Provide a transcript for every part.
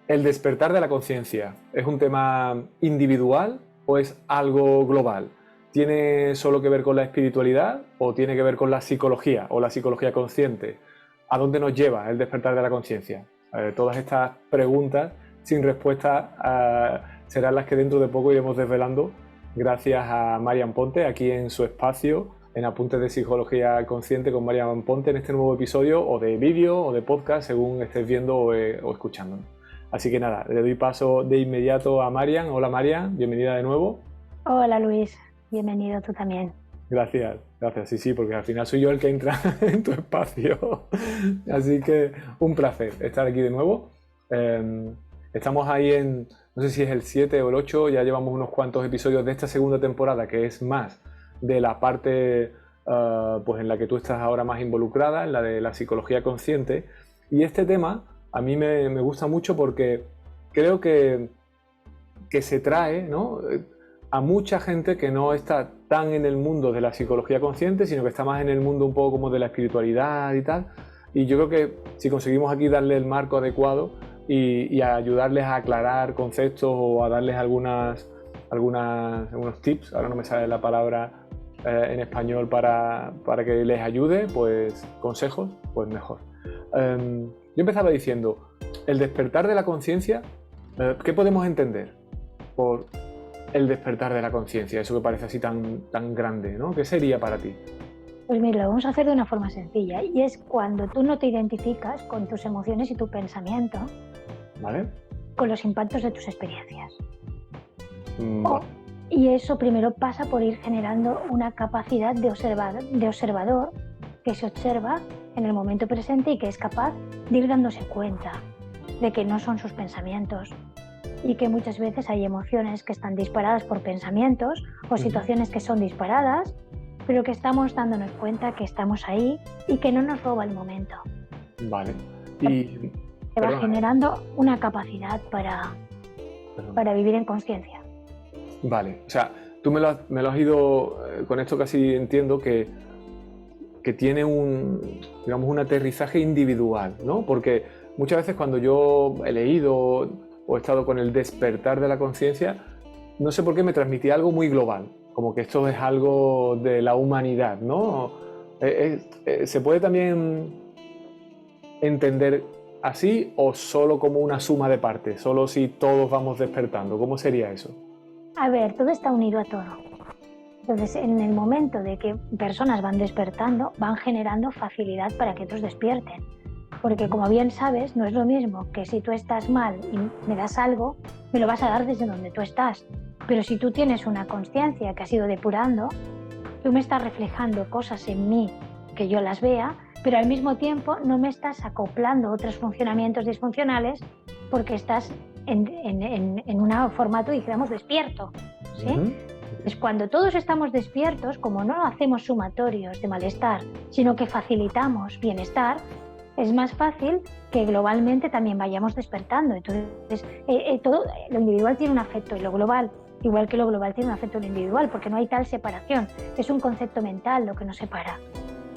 ¿El despertar de la conciencia es un tema individual o es algo global? ¿Tiene solo que ver con la espiritualidad o tiene que ver con la psicología o la psicología consciente? ¿A dónde nos lleva el despertar de la conciencia? Todas estas preguntas sin respuesta serán las que dentro de poco iremos desvelando gracias a Marian Ponte, aquí en su espacio, en Apuntes de Psicología Consciente con Marian Ponte, en este nuevo episodio o de vídeo o de podcast, según estés viendo o escuchando. Así que nada, le doy paso de inmediato a Marian. Hola Marian, bienvenida de nuevo. Hola Luis, bienvenido tú también. Gracias, gracias. Sí, porque al final soy yo el que entra en tu espacio. Así que un placer estar aquí de nuevo. Estamos ahí en, no sé si es el 7 o el 8, ya llevamos unos cuantos episodios de esta segunda temporada, que es más de la parte pues en la que tú estás ahora más involucrada, en la de la psicología consciente. Y este tema a mí me gusta mucho porque creo que se trae, ¿no?, a mucha gente que no está tan en el mundo de la psicología consciente, sino que está más en el mundo un poco como de la espiritualidad y tal. Y yo creo que si conseguimos aquí darle el marco adecuado y a ayudarles a aclarar conceptos o a darles algunos tips, ahora no me sale la palabra en español para que les ayude, pues consejos, pues mejor. Yo empezaba diciendo, el despertar de la conciencia, ¿qué podemos entender por el despertar de la conciencia? Eso que parece así tan grande, ¿no? ¿Qué sería para ti? Pues mira, lo vamos a hacer de una forma sencilla, y es cuando tú no te identificas con tus emociones y tu pensamiento, ¿vale?, con los impactos de tus experiencias. Vale. Y eso primero pasa por ir generando una capacidad de observador que se observa en el momento presente y que es capaz de ir dándose cuenta de que no son sus pensamientos y que muchas veces hay emociones que están disparadas por pensamientos o situaciones que son disparadas, pero que estamos dándonos cuenta que estamos ahí y que no nos roba el momento. Vale. Y se va generando una capacidad para vivir en conciencia. Vale, o sea, tú me lo has ido, con esto casi entiendo que tiene un aterrizaje individual, ¿no? Porque muchas veces cuando yo he leído o he estado con el despertar de la conciencia, no sé por qué me transmitía algo muy global, como que esto es algo de la humanidad, ¿no? ¿Se puede también entender así o solo como una suma de partes, solo si todos vamos despertando? ¿Cómo sería eso? A ver, todo está unido a todo. Entonces, en el momento de que personas van despertando, van generando facilidad para que otros despierten. Porque, como bien sabes, no es lo mismo que si tú estás mal y me das algo, me lo vas a dar desde donde tú estás. Pero si tú tienes una conciencia que has ido depurando, tú me estás reflejando cosas en mí que yo las vea, pero al mismo tiempo no me estás acoplando otros funcionamientos disfuncionales porque estás en un formato, dijéramos, despierto, ¿sí? Es cuando todos estamos despiertos, como no hacemos sumatorios de malestar, sino que facilitamos bienestar, es más fácil que globalmente también vayamos despertando. Entonces, todo lo individual tiene un afecto y lo global, igual que lo global tiene un afecto en lo individual, porque no hay tal separación. Es un concepto mental lo que nos separa.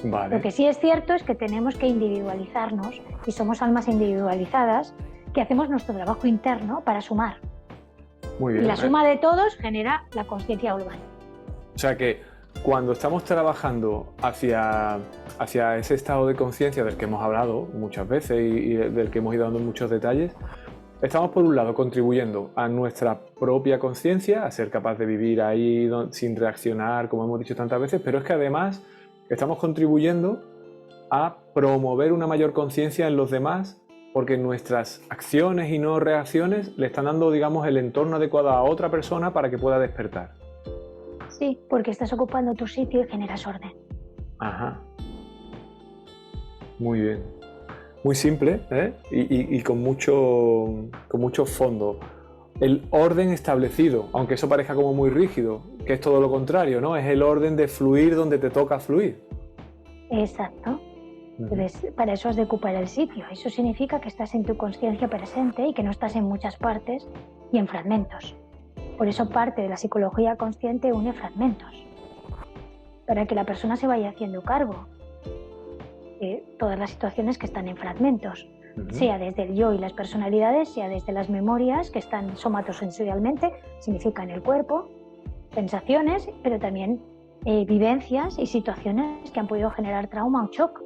Vale. Lo que sí es cierto es que tenemos que individualizarnos y somos almas individualizadas que hacemos nuestro trabajo interno para sumar. Muy bien. Y la suma de todos genera la conciencia global. O sea que cuando estamos trabajando hacia ese estado de conciencia del que hemos hablado muchas veces y del que hemos ido dando muchos detalles, estamos por un lado contribuyendo a nuestra propia conciencia, a ser capaz de vivir ahí sin reaccionar, como hemos dicho tantas veces, pero es que además estamos contribuyendo a promover una mayor conciencia en los demás, porque nuestras acciones y no reacciones le están dando, digamos, el entorno adecuado a otra persona para que pueda despertar. Sí, porque estás ocupando tu sitio y generas orden. Ajá. Muy bien. Muy simple, ¿eh? Y con mucho fondo. El orden establecido, aunque eso parezca como muy rígido, que es todo lo contrario, ¿no? Es el orden de fluir donde te toca fluir. Exacto. Entonces, para eso has de ocupar el sitio. Eso significa que estás en tu conciencia presente y que no estás en muchas partes y en fragmentos. Por eso parte de la psicología consciente une fragmentos, para que la persona se vaya haciendo cargo de todas las situaciones que están en fragmentos. sea desde el yo y las personalidades, sea desde las memorias que están somatosensorialmente, significa en el cuerpo, sensaciones, pero también vivencias y situaciones que han podido generar trauma o shock.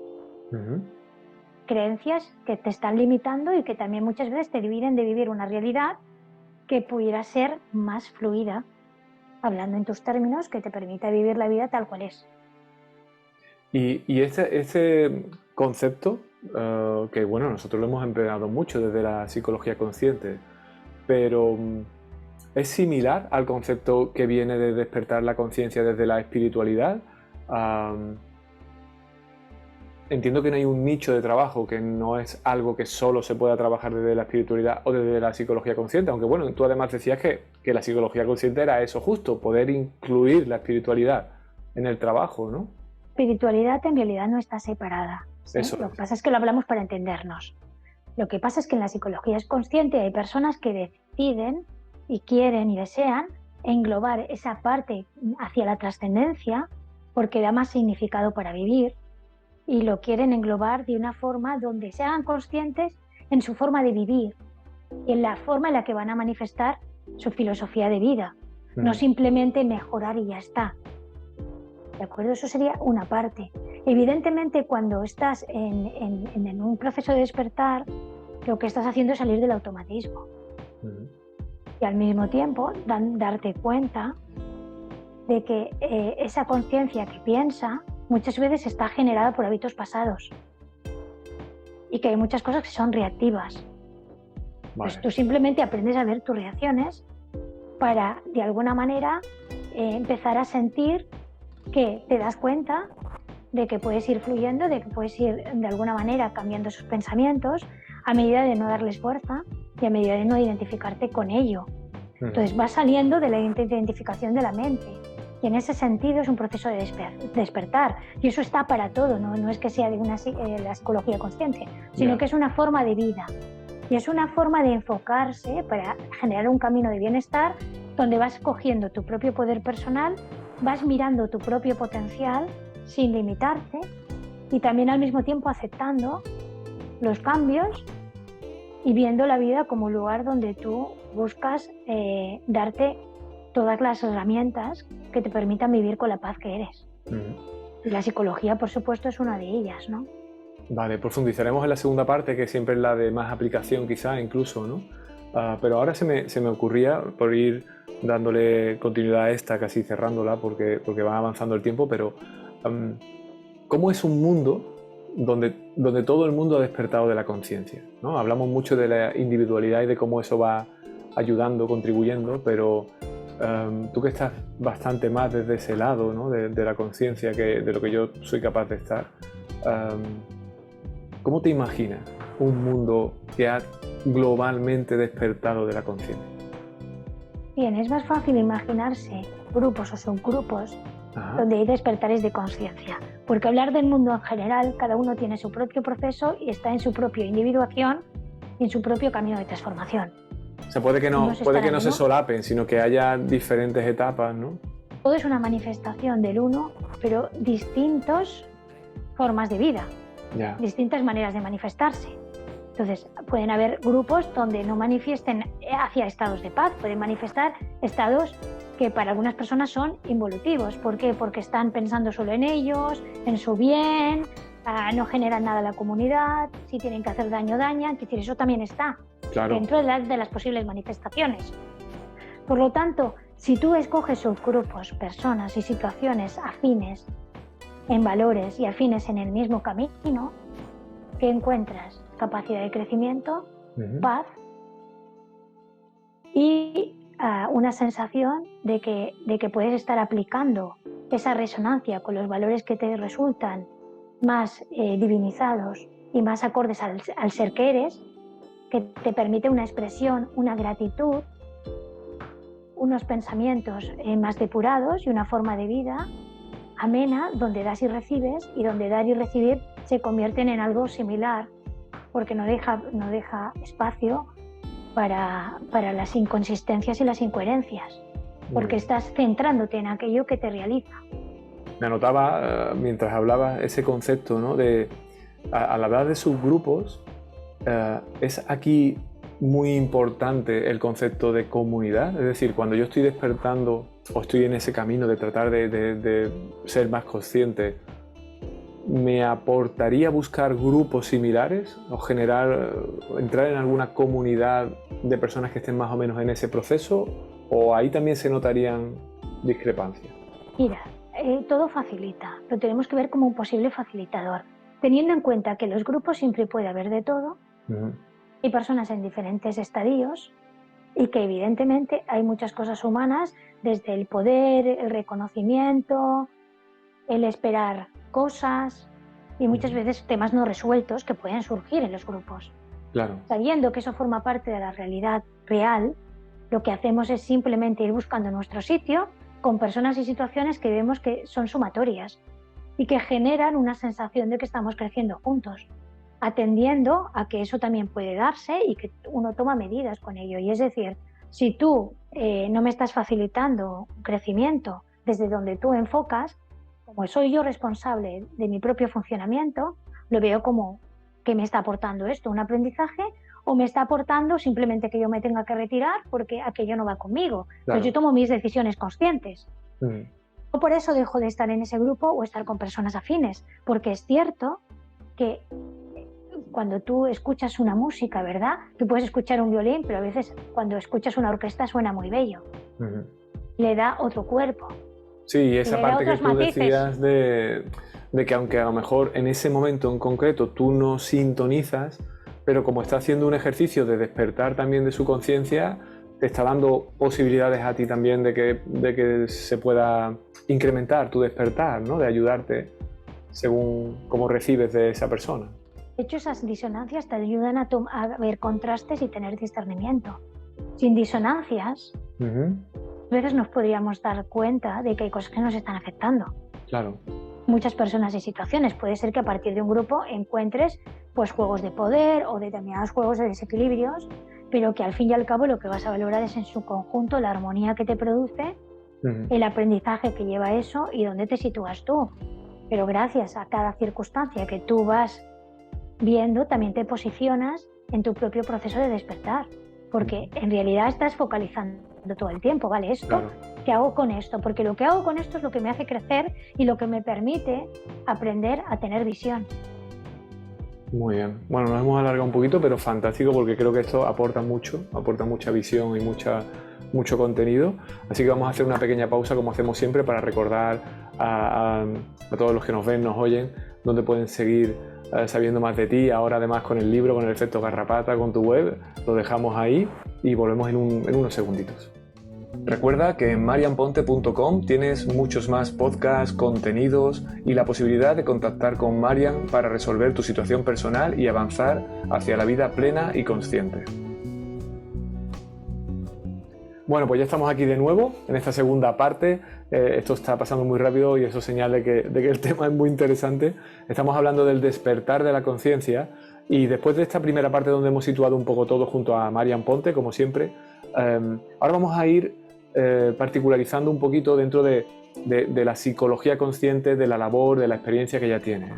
Creencias que te están limitando y que también muchas veces te dividen de vivir una realidad que pudiera ser más fluida, hablando en tus términos, que te permita vivir la vida tal cual es. Y ese concepto, que bueno, nosotros lo hemos empleado mucho desde la psicología consciente, pero ¿es similar al concepto que viene de despertar la conciencia desde la espiritualidad? Entiendo que no hay un nicho de trabajo, que no es algo que solo se pueda trabajar desde la espiritualidad o desde la psicología consciente, aunque bueno, tú además decías que la psicología consciente era eso justo, poder incluir la espiritualidad en el trabajo, ¿no? Espiritualidad en realidad no está separada, ¿sí? Eso Lo que pasa es que lo hablamos para entendernos. Lo que pasa es que en la psicología es consciente, hay personas que deciden y quieren y desean englobar esa parte hacia la trascendencia porque da más significado para vivir, y lo quieren englobar de una forma donde se hagan conscientes en su forma de vivir y en la forma en la que van a manifestar su filosofía de vida, no simplemente mejorar y ya está. ¿De acuerdo? Eso sería una parte. Evidentemente, cuando estás en un proceso de despertar, lo que estás haciendo es salir del automatismo. Y al mismo tiempo, darte cuenta de que esa conciencia que piensa muchas veces está generada por hábitos pasados y que hay muchas cosas que son reactivas. Vale. Pues tú simplemente aprendes a ver tus reacciones para, de alguna manera, empezar a sentir que te das cuenta de que puedes ir fluyendo, de que puedes ir de alguna manera cambiando sus pensamientos a medida de no darles fuerza y a medida de no identificarte con ello. Entonces vas saliendo de la identificación de la mente. Y en ese sentido es un proceso de despertar. Y eso está para todo, no es que sea de la psicología consciente, sino que es una forma de vida. Y es una forma de enfocarse para generar un camino de bienestar donde vas cogiendo tu propio poder personal, vas mirando tu propio potencial sin limitarte y también al mismo tiempo aceptando los cambios y viendo la vida como un lugar donde tú buscas darte todas las herramientas que te permitan vivir con la paz que eres. Y la psicología, por supuesto, es una de ellas, ¿no? Vale, profundizaremos en la segunda parte, que siempre es la de más aplicación quizá incluso, ¿no? Pero ahora se me ocurría, por ir dándole continuidad a esta, casi cerrándola, porque va avanzando el tiempo, pero ¿cómo es un mundo donde todo el mundo ha despertado de la conciencia, ¿no? Hablamos mucho de la individualidad y de cómo eso va ayudando, contribuyendo, pero tú que estás bastante más desde ese lado, ¿no? de la conciencia que de lo que yo soy capaz de estar, ¿cómo te imaginas un mundo que ha globalmente despertado de la conciencia? Bien, es más fácil imaginarse grupos o subgrupos donde hay despertares de conciencia, porque hablar del mundo en general, cada uno tiene su propio proceso y está en su propia individuación y en su propio camino de transformación. O sea, puede que no se solapen, sino que haya diferentes etapas, ¿no? Todo es una manifestación del uno, pero distintas formas de vida, distintas maneras de manifestarse. Entonces, pueden haber grupos donde no manifiesten hacia estados de paz, pueden manifestar estados que para algunas personas son involutivos. ¿Por qué? Porque están pensando solo en ellos, en su bien, no generan nada a la comunidad, si tienen que hacer daño, dañan. Es decir, eso también está dentro de las posibles manifestaciones. Por lo tanto, si tú escoges subgrupos, personas y situaciones afines en valores y afines en el mismo camino, ¿qué encuentras? Capacidad de crecimiento, paz y una sensación de que puedes estar aplicando esa resonancia con los valores que te resultan más divinizados y más acordes al ser que eres, que te permite una expresión, una gratitud, unos pensamientos más depurados y una forma de vida amena donde das y recibes, y donde dar y recibir se convierten en algo similar, porque no deja espacio para las inconsistencias y las incoherencias, porque estás centrándote en aquello que te realiza. Me anotaba mientras hablabas ese concepto, ¿no? Al hablar de subgrupos, es aquí muy importante el concepto de comunidad. Es decir, cuando yo estoy despertando o estoy en ese camino de tratar de ser más consciente, ¿me aportaría buscar grupos similares o entrar en alguna comunidad de personas que estén más o menos en ese proceso? ¿O ahí también se notarían discrepancias? Mira, todo facilita, lo tenemos que ver como un posible facilitador, teniendo en cuenta que los grupos siempre puede haber de todo, hay personas en diferentes estadios y que evidentemente hay muchas cosas humanas, desde el poder, el reconocimiento, el esperar cosas y muchas veces temas no resueltos que pueden surgir en los grupos. Claro. Sabiendo que eso forma parte de la realidad real, lo que hacemos es simplemente ir buscando nuestro sitio con personas y situaciones que vemos que son sumatorias y que generan una sensación de que estamos creciendo juntos, atendiendo a que eso también puede darse y que uno toma medidas con ello. Y es decir, si tú no me estás facilitando un crecimiento desde donde tú enfocas, como soy yo responsable de mi propio funcionamiento, lo veo como que me está aportando esto, un aprendizaje, o me está aportando simplemente que yo me tenga que retirar porque aquello no va conmigo. Claro. Pues yo tomo mis decisiones conscientes. Yo por eso dejo de estar en ese grupo o estar con personas afines, porque es cierto que cuando tú escuchas una música, ¿verdad? Tú puedes escuchar un violín, pero a veces cuando escuchas una orquesta suena muy bello. Le da otro cuerpo. Sí, esa parte que tú decías de que aunque a lo mejor en ese momento en concreto tú no sintonizas, pero como está haciendo un ejercicio de despertar también de su conciencia, te está dando posibilidades a ti también de que se pueda incrementar tu despertar, ¿no? De ayudarte según cómo recibes de esa persona. De hecho, esas disonancias te ayudan a ver contrastes y tener discernimiento. Sin disonancias, a veces nos podríamos dar cuenta de que hay cosas que nos están afectando. Claro. Muchas personas y situaciones. Puede ser que a partir de un grupo encuentres pues, juegos de poder o determinados juegos de desequilibrios, pero que al fin y al cabo lo que vas a valorar es en su conjunto la armonía que te produce, el aprendizaje que lleva eso y dónde te sitúas tú. Pero gracias a cada circunstancia que tú vas viendo, también te posicionas en tu propio proceso de despertar, porque en realidad estás focalizando todo el tiempo, ¿vale? Esto, claro. ¿Qué hago con esto? Porque lo que hago con esto es lo que me hace crecer y lo que me permite aprender a tener visión. Muy bien. Bueno, nos hemos alargado un poquito, pero fantástico porque creo que esto aporta mucha visión y mucho contenido. Así que vamos a hacer una pequeña pausa, como hacemos siempre, para recordar a todos los que nos ven, nos oyen, dónde pueden seguir sabiendo más de ti. Ahora además con el libro, con el efecto garrapata, con tu web, lo dejamos ahí y volvemos en unos segunditos. Recuerda que en marianponte.com tienes muchos más podcasts, contenidos y la posibilidad de contactar con Marian para resolver tu situación personal y avanzar hacia la vida plena y consciente. Bueno, pues ya estamos aquí de nuevo en esta segunda parte. Esto está pasando muy rápido y eso señala de que el tema es muy interesante. Estamos hablando del despertar de la conciencia y después de esta primera parte donde hemos situado un poco todo junto a Marian Ponte, como siempre, ahora vamos a ir particularizando un poquito dentro de la psicología consciente, de la labor, de la experiencia que ella tiene.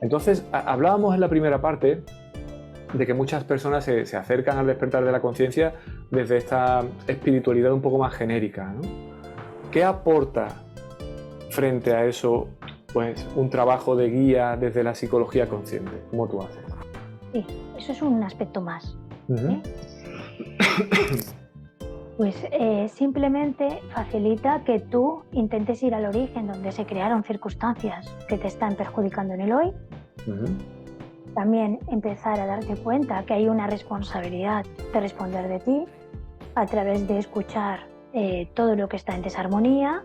Entonces, hablábamos en la primera parte de que muchas personas se acercan al despertar de la conciencia desde esta espiritualidad un poco más genérica, ¿no? ¿Qué aporta frente a eso, pues, un trabajo de guía desde la psicología consciente, como tú haces? Sí, eso es un aspecto más. Pues simplemente facilita que tú intentes ir al origen donde se crearon circunstancias que te están perjudicando en el hoy. También empezar a darte cuenta que hay una responsabilidad de responder de ti a través de escuchar todo lo que está en desarmonía,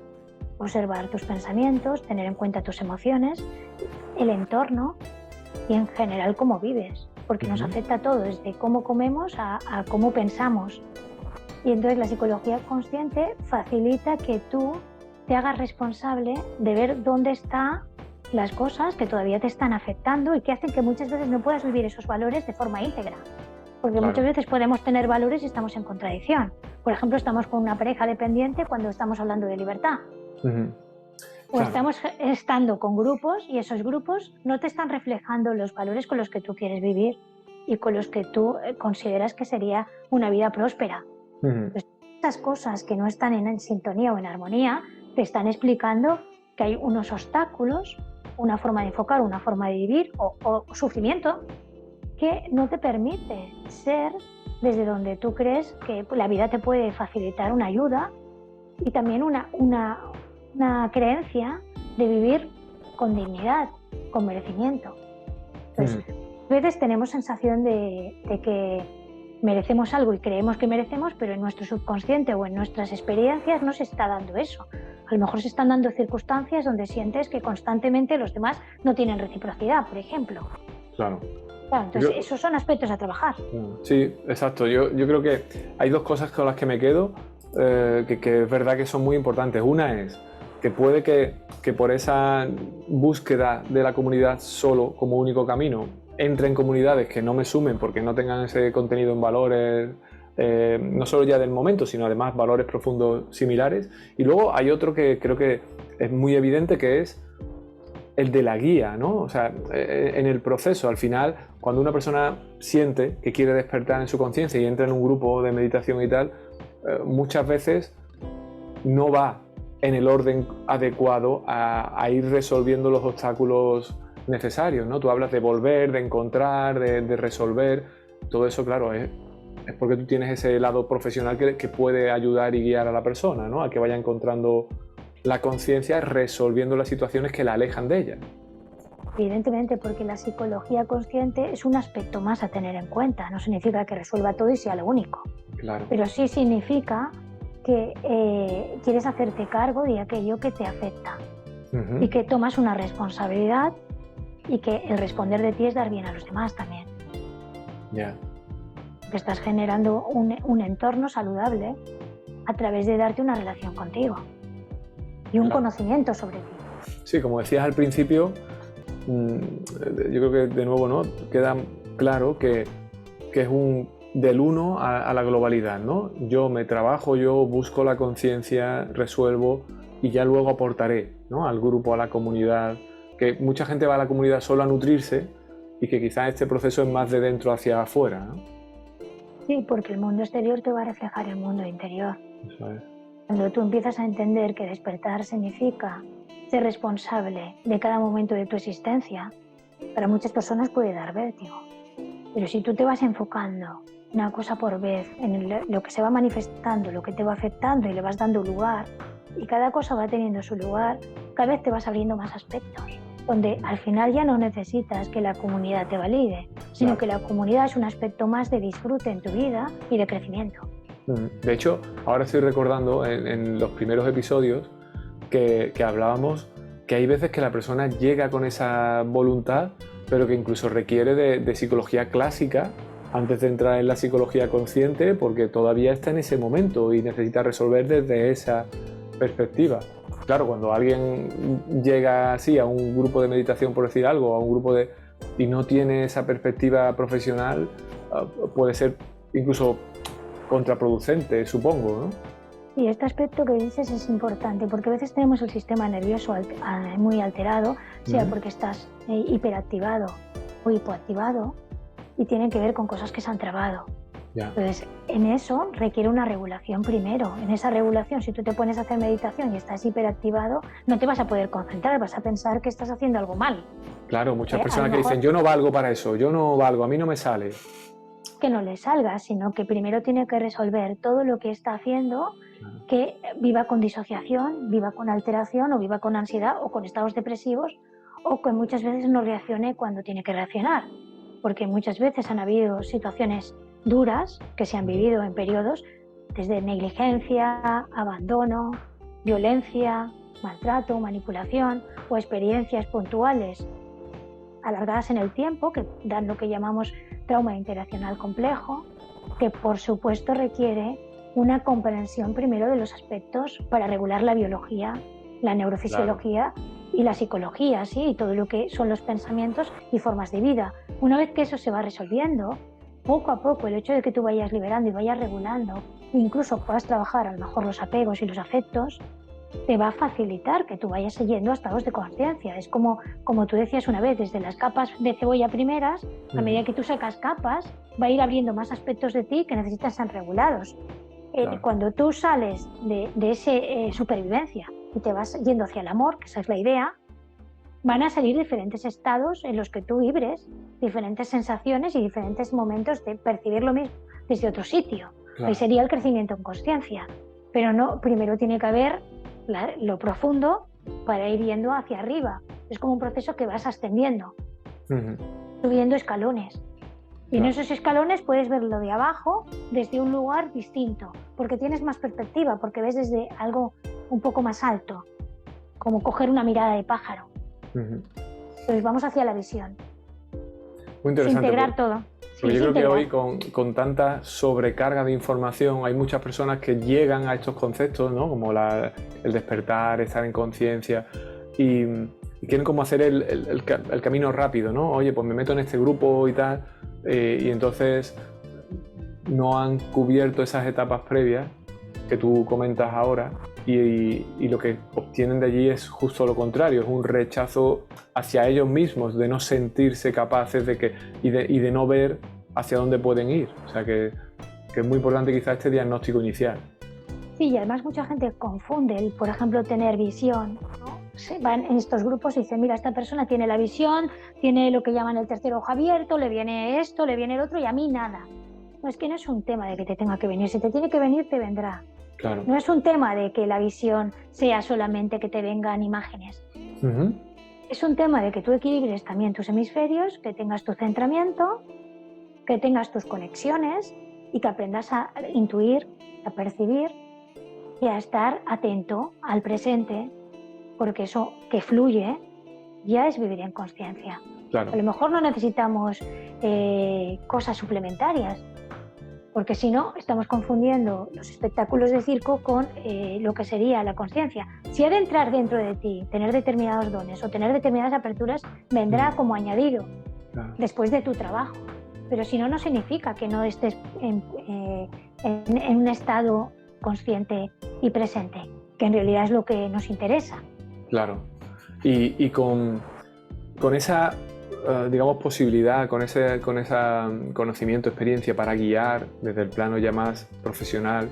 observar tus pensamientos, tener en cuenta tus emociones, el entorno y en general cómo vives, porque nos afecta a todo, desde cómo comemos a cómo pensamos. Y entonces la psicología consciente facilita que tú te hagas responsable de ver dónde están las cosas que todavía te están afectando y que hacen que muchas veces no puedas vivir esos valores de forma íntegra. Porque claro, muchas veces podemos tener valores y estamos en contradicción. Por ejemplo, estamos con una pareja dependiente cuando estamos hablando de libertad. O claro, estamos estando con grupos y esos grupos no te están reflejando los valores con los que tú quieres vivir. y con los que tú consideras que sería una vida próspera. Entonces, estas cosas que no están en sintonía o en armonía te están explicando que hay unos obstáculos, una forma de enfocar, una forma de vivir o sufrimiento que no te permite ser desde donde tú crees que la vida te puede facilitar una ayuda y también una creencia de vivir con dignidad, con merecimiento. Entonces, a veces tenemos sensación de que merecemos algo y creemos que merecemos, pero en nuestro subconsciente o en nuestras experiencias no se está dando eso. A lo mejor se están dando circunstancias donde sientes que constantemente los demás no tienen reciprocidad, por ejemplo. Claro. Entonces, esos son aspectos a trabajar. Sí, exacto. Yo creo que hay dos cosas con las que me quedo, que es verdad que son muy importantes. Una es que puede que por esa búsqueda de la comunidad solo como único camino, entre en comunidades que no me sumen porque no tengan ese contenido en valores, no solo ya del momento, sino además valores profundos similares. Y luego hay otro que creo que es muy evidente, que es el de la guía, ¿no? O sea, en el proceso, al final, cuando una persona siente que quiere despertar en su conciencia y entra en un grupo de meditación y tal, muchas veces no va en el orden adecuado a ir resolviendo los obstáculos necesarios, ¿no? Tú hablas de volver, de encontrar, de resolver. Todo eso, claro, es porque tú tienes ese lado profesional que puede ayudar y guiar a la persona, ¿no? A que vaya encontrando la conciencia, resolviendo las situaciones que la alejan de ella. Evidentemente, porque la psicología consciente es un aspecto más a tener en cuenta. No significa que resuelva todo y sea lo único. Claro. Pero sí significa que quieres hacerte cargo de aquello que te afecta y que tomas una responsabilidad y que el responder de ti es dar bien a los demás también. Ya. Que estás generando un entorno saludable a través de darte una relación contigo y un conocimiento sobre ti. Sí, como decías al principio, yo creo que de nuevo, ¿no?, queda claro que es del uno a la globalidad, ¿no? Yo me trabajo, yo busco la conciencia, resuelvo y ya luego aportaré, ¿no?, al grupo, a la comunidad. Que mucha gente va a la comunidad solo a nutrirse y que quizás este proceso es más de dentro hacia afuera, ¿no? Sí, porque el mundo exterior te va a reflejar el mundo interior. Eso es. Cuando tú empiezas a entender que despertar significa ser responsable de cada momento de tu existencia, para muchas personas puede dar vértigo. Pero si tú te vas enfocando una cosa por vez en lo que se va manifestando, lo que te va afectando y le vas dando lugar, y cada cosa va teniendo su lugar, cada vez te vas abriendo más aspectos, donde al final ya no necesitas que la comunidad te valide, sino que la comunidad es un aspecto más de disfrute en tu vida y de crecimiento. De hecho, ahora estoy recordando en los primeros episodios que hablábamos que hay veces que la persona llega con esa voluntad, pero que incluso requiere de psicología clásica antes de entrar en la psicología consciente, porque todavía está en ese momento y necesita resolver desde esa perspectiva. Claro, cuando alguien llega así a un grupo de meditación, por decir algo, a un grupo y no tiene esa perspectiva profesional, puede ser incluso contraproducente, supongo, ¿no? Y este aspecto que dices es importante, porque a veces tenemos el sistema nervioso muy alterado, sea porque estás hiperactivado o hipoactivado, y tiene que ver con cosas que se han trabado. Ya. Entonces, en eso requiere una regulación primero. En esa regulación, si tú te pones a hacer meditación y estás hiperactivado, no te vas a poder concentrar, vas a pensar que estás haciendo algo mal. Claro, muchas personas que dicen, yo no valgo para eso, yo no valgo, a mí no me sale. Que no le salga, sino que primero tiene que resolver todo lo que está haciendo, que viva con disociación, viva con alteración o viva con ansiedad o con estados depresivos, o que muchas veces no reaccione cuando tiene que reaccionar, porque muchas veces han habido situaciones duras que se han vivido en periodos desde negligencia, abandono, violencia, maltrato, manipulación o experiencias puntuales alargadas en el tiempo que dan lo que llamamos trauma interaccional complejo, que por supuesto requiere una comprensión primero de los aspectos para regular la biología, la neurofisiología y la psicología, ¿sí? Y todo lo que son los pensamientos y formas de vida. Una vez que eso se va resolviendo, poco a poco el hecho de que tú vayas liberando y vayas regulando, incluso puedas trabajar a lo mejor los apegos y los afectos, te va a facilitar que tú vayas yendo a estados de conciencia. Es como tú decías una vez, desde las capas de cebolla primeras, a medida que tú sacas capas, va a ir abriendo más aspectos de ti que necesitan ser regulados. Claro. Cuando tú sales de ese supervivencia y te vas yendo hacia el amor, que esa es la idea, van a salir diferentes estados en los que tú vibres, diferentes sensaciones y diferentes momentos de percibir lo mismo desde otro sitio. Claro. Ahí sería el crecimiento en consciencia. Pero no, primero tiene que haber lo profundo para ir yendo hacia arriba. Es como un proceso que vas ascendiendo, subiendo escalones. Y en esos escalones puedes verlo de abajo, desde un lugar distinto, porque tienes más perspectiva, porque ves desde algo un poco más alto, como coger una mirada de pájaro. Entonces vamos hacia la visión. Muy interesante. Integrar todo. Porque yo creo que hoy con tanta sobrecarga de información hay muchas personas que llegan a estos conceptos, ¿no? Como el despertar, estar en conciencia y quieren como hacer el camino rápido, ¿no? Oye, pues me meto en este grupo y tal, y entonces no han cubierto esas etapas previas que tú comentas ahora y lo que obtienen de allí es justo lo contrario, es un rechazo hacia ellos mismos, de no sentirse capaces y de no ver hacia dónde pueden ir. O sea que es muy importante quizás este diagnóstico inicial. Sí, y además mucha gente confunde por ejemplo, tener visión, ¿no? Se van en estos grupos y dicen, mira, esta persona tiene la visión, tiene lo que llaman el tercer ojo abierto, le viene esto, le viene el otro y a mí nada. No, es que no es un tema de que te tenga que venir, si te tiene que venir, te vendrá. Claro. No es un tema de que la visión sea solamente que te vengan imágenes. Es un tema de que tú equilibres también tus hemisferios, que tengas tu centramiento, que tengas tus conexiones y que aprendas a intuir, a percibir y a estar atento al presente, porque eso que fluye ya es vivir en consciencia. Claro. A lo mejor no necesitamos cosas suplementarias, porque si no, estamos confundiendo los espectáculos de circo con lo que sería la consciencia. Si ha de entrar dentro de ti, tener determinados dones o tener determinadas aperturas, vendrá como añadido después de tu trabajo. Pero si no, no significa que no estés en un estado consciente y presente, que en realidad es lo que nos interesa. Claro. Y con esa digamos, posibilidad, con ese conocimiento, experiencia para guiar desde el plano ya más profesional,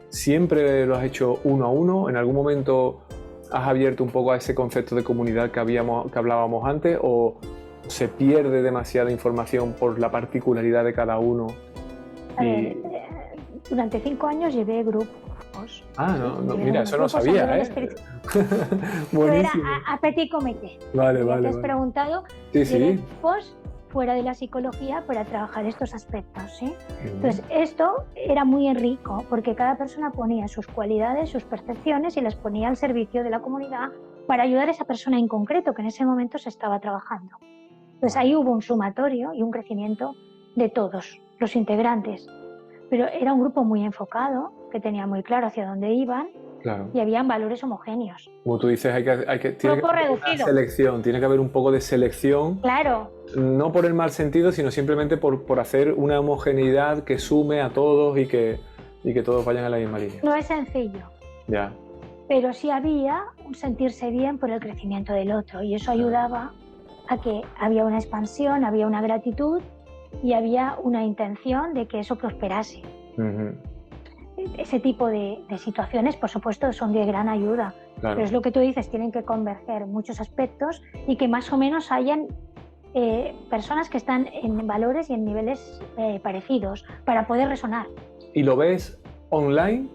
¿siempre lo has hecho uno a uno? ¿En algún momento has abierto un poco a ese concepto de comunidad que hablábamos antes? ¿O se pierde demasiada información por la particularidad de cada uno? Durante 5 años llevé grupos. Ah, no, mira, eso no sabía, ¿eh? Buenísimo. Era a petit comité. Vale. Te has preguntado, sí. Grupos fuera de la psicología para trabajar estos aspectos, ¿sí? Entonces, esto era muy rico porque cada persona ponía sus cualidades, sus percepciones y las ponía al servicio de la comunidad para ayudar a esa persona en concreto que en ese momento se estaba trabajando. Entonces, ahí hubo un sumatorio y un crecimiento de todos los integrantes. Pero era un grupo muy enfocado, que tenía muy claro hacia dónde iban, claro, y habían valores homogéneos. Como tú dices, tiene que haber una selección, tiene que haber un poco de selección. Claro. No por el mal sentido, sino simplemente por hacer una homogeneidad que sume a todos y que todos vayan a la misma línea. No es sencillo. Ya. Pero sí había un sentirse bien por el crecimiento del otro, y eso ayudaba a que había una expansión, había una gratitud y había una intención de que eso prosperase. Ese tipo de situaciones, por supuesto, son de gran ayuda. Claro. Pero es lo que tú dices, tienen que converger muchos aspectos y que más o menos hayan personas que están en valores y en niveles parecidos para poder resonar. ¿Y lo ves online?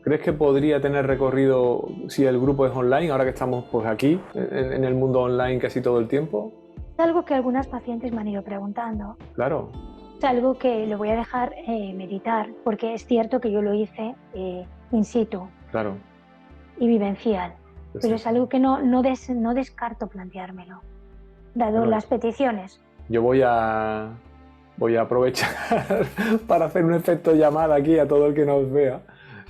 ¿Crees que podría tener recorrido si el grupo es online, ahora que estamos pues aquí, en el mundo online casi todo el tiempo? Es algo que algunas pacientes me han ido preguntando. Claro. Es algo que lo voy a dejar meditar, porque es cierto que yo lo hice in situ. Claro. Y vivencial. Pues pero sí. Es algo que no descarto planteármelo, dado las peticiones. Yo voy a aprovechar para hacer un efecto llamada aquí a todo el que nos vea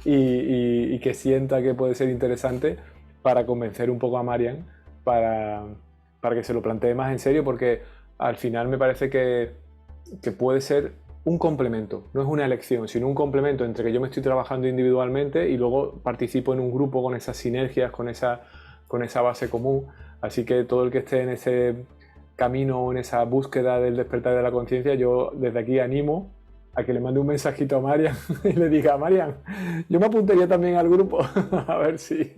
y que sienta que puede ser interesante para convencer un poco a Marian para que se lo plantee más en serio, porque al final me parece que puede ser un complemento, no es una elección, sino un complemento entre que yo me estoy trabajando individualmente y luego participo en un grupo con esas sinergias, con esa base común. Así que todo el que esté en ese camino o en esa búsqueda del despertar de la conciencia, yo desde aquí animo a que le mande un mensajito a Marian y le diga: Marian, yo me apuntaría también al grupo, a ver si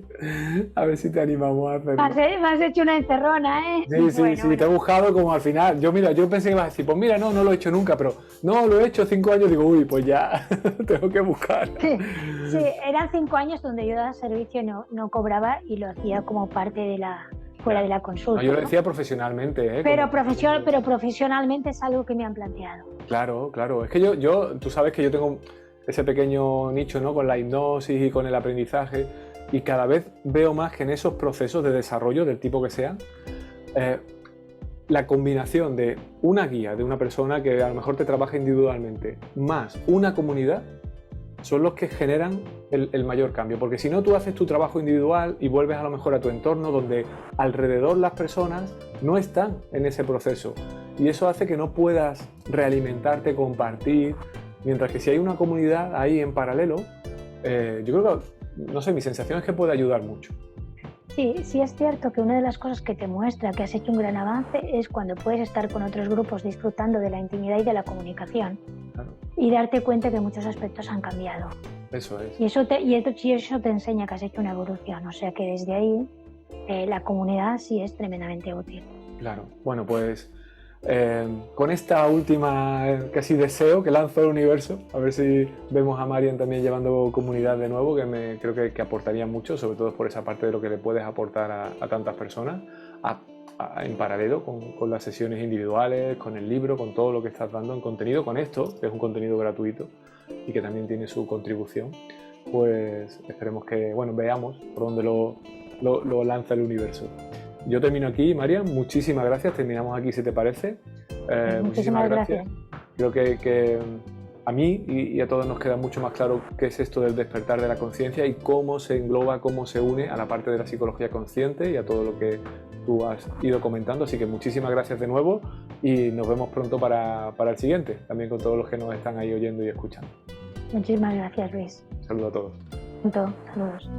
te animamos a hacerlo. Me has hecho una encerrona, ¿eh? Sí, te he buscado como al final. Yo pensé que ibas a decir, pues mira, no lo he hecho nunca, pero no, lo he hecho 5 años, digo, uy, pues ya, tengo que buscar. Sí, eran 5 años donde yo daba servicio, no cobraba y lo hacía como parte de fuera de la consulta. No, yo lo decía profesionalmente, ¿eh? Pero profesionalmente es algo que me han planteado. Claro, es que tú sabes que yo tengo ese pequeño nicho, ¿no? Con la hipnosis y con el aprendizaje, y cada vez veo más que en esos procesos de desarrollo, del tipo que sean, la combinación de una guía, de una persona que a lo mejor te trabaja individualmente, más una comunidad, son los que generan el mayor cambio. Porque si no, tú haces tu trabajo individual y vuelves a lo mejor a tu entorno donde alrededor las personas no están en ese proceso. Y eso hace que no puedas realimentarte, compartir. Mientras que si hay una comunidad ahí en paralelo, yo creo que, no sé, mi sensación es que puede ayudar mucho. Sí es cierto que una de las cosas que te muestra que has hecho un gran avance es cuando puedes estar con otros grupos disfrutando de la intimidad y de la comunicación. Claro. Y darte cuenta que muchos aspectos han cambiado. Eso es. Y eso te enseña que has hecho una evolución. O sea que desde ahí la comunidad sí es tremendamente útil. Claro. Bueno, pues con esta última casi deseo que lanzo al universo, a ver si vemos a Marian también llevando comunidad de nuevo, que creo que aportaría mucho, sobre todo por esa parte de lo que le puedes aportar a tantas personas, en paralelo con las sesiones individuales, con el libro, con todo lo que estás dando en contenido, con esto, que es un contenido gratuito y que también tiene su contribución. Pues esperemos que, veamos por dónde lo lanza el universo. Yo termino aquí, Marian, muchísimas gracias, terminamos aquí si te parece. Muchísimas gracias. Creo que a mí y a todos nos queda mucho más claro qué es esto del despertar de la conciencia y cómo se engloba, cómo se une a la parte de la psicología consciente y a todo lo que tú has ido comentando. Así que muchísimas gracias de nuevo y nos vemos pronto para el siguiente, también con todos los que nos están ahí oyendo y escuchando. Muchísimas gracias, Luis. Saludos a todos. Saludos.